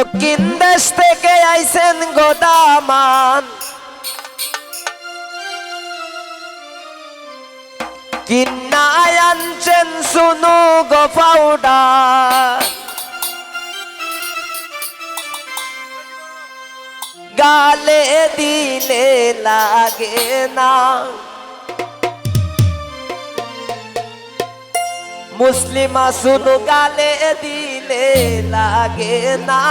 দক্ষিণ দেশ থেকে আইছেন গোদামান, কিন্না আনছেন শুনু গো পাউডার, গালে দিলে লাগে না। মুসলিমা শুনু গালে দিলে লাগে না।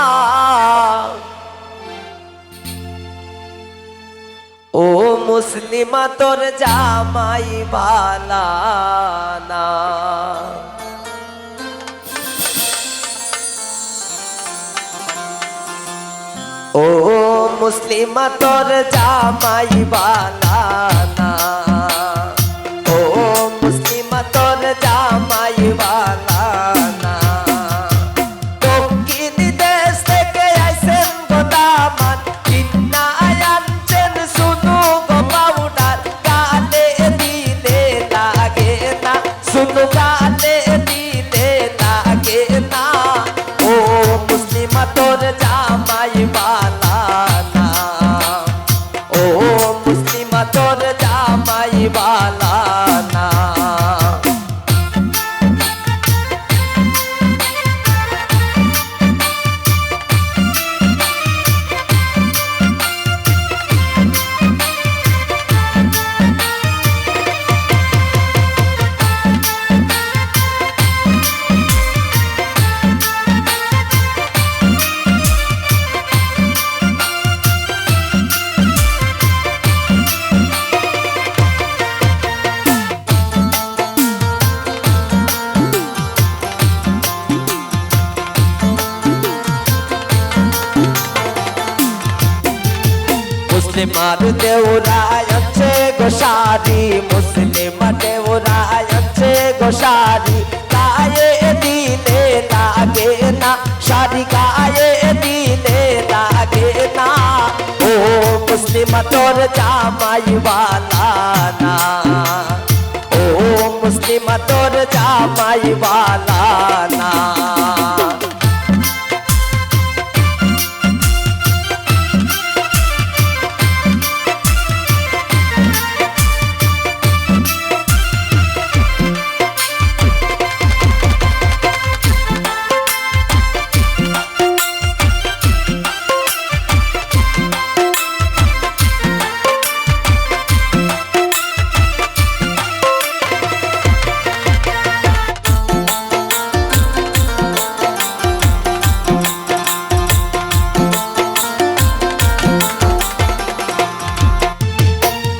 ও মুসলিমা তোর জামাই বালা না। ও মুসলিমা তোর জামাই বালা না। ও মুসলিমা তোর জামাই বালা না। দক্ষিণ দেশ থেকে আইছেন গোদামান, কিন্না আনছেন শুনু গো পাউডার, গালে দিলে লাগে না। শুনু গালে দিলে লাগে না। ও মুসলিমা তোর জামাই বালা না। ও মুসলিমা তোর জামাই বালা না। মুসলিমার দেউরায় আছে গোসারি, মুসলিমা দেউরায় আছে গোসারি, গায়ে দিলে লাগে না। শাড়ি গায়ে দিলে লাগে না। ও মুসলিমা তোর জামাই বালা না। ও মুসলিমা তোর জামাই বালা না।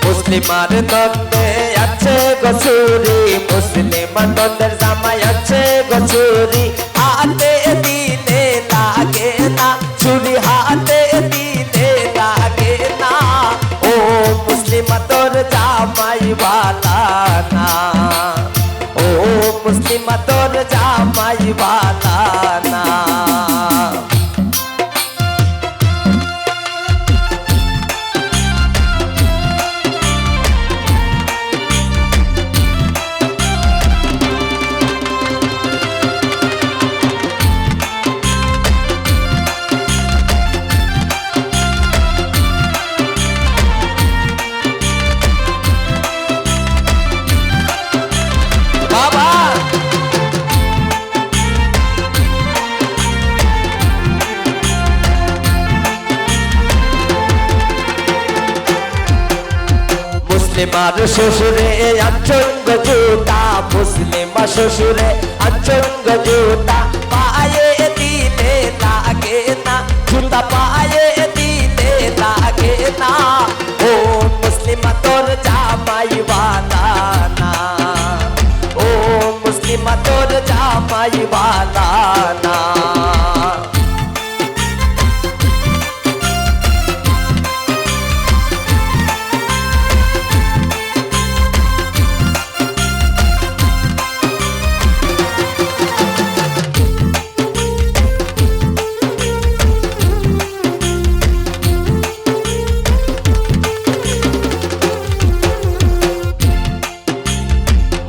মুসলিমার নন্দে আছে গছুরি, মুসলিমার নন্দের জামাই আছে গছুরি, হাতে দিলে লাগে না। ছুরি হাতে দিলে লাগে না। ও মুসলিমা তোর জামাই বালা না। ও মুসলিমা তোর জামাই বালা না। মুসলিমার শ্বশুরে আনছেন গো জুতা, মুসলিমা শ্বশুরে আনছেন গো জুতা, পায়ে দিলে লাগে না। জুতা পায়ে দিলে লাগে না। ও মুসলিমা তোর জামাই বালা না। ও মুসলিমা তোর জামাই বালা না।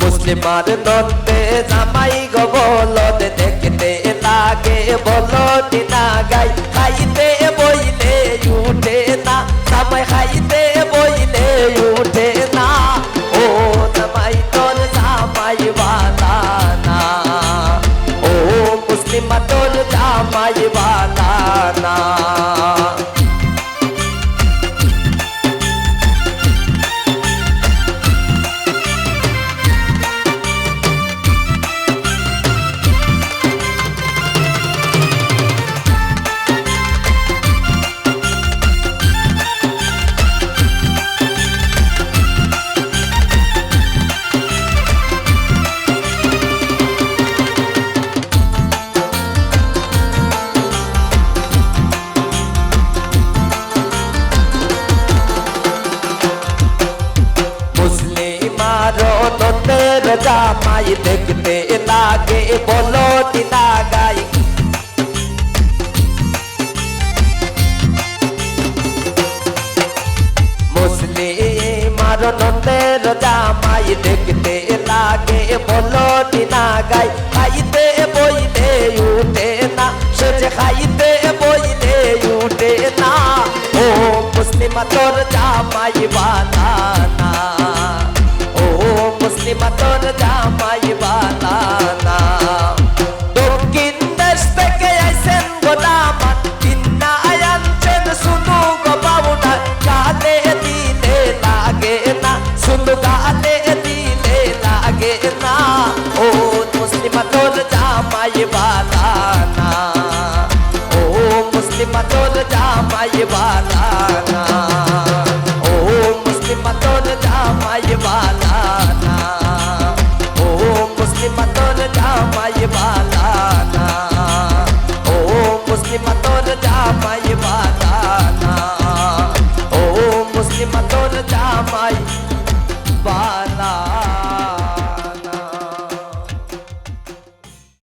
মুসলিমার নন্দে জামাই গো বলদ দেখতে লাগে বলদ না গাই। বলো দিনা গাই মুসলিম আর নন্দের জামাই দেখতে লাগে বলো দিনা গাই খাইতে বইলে উঠে না সে যে খাইতে বইলে উঠে না ও মুসলিম তোর জামাই বালা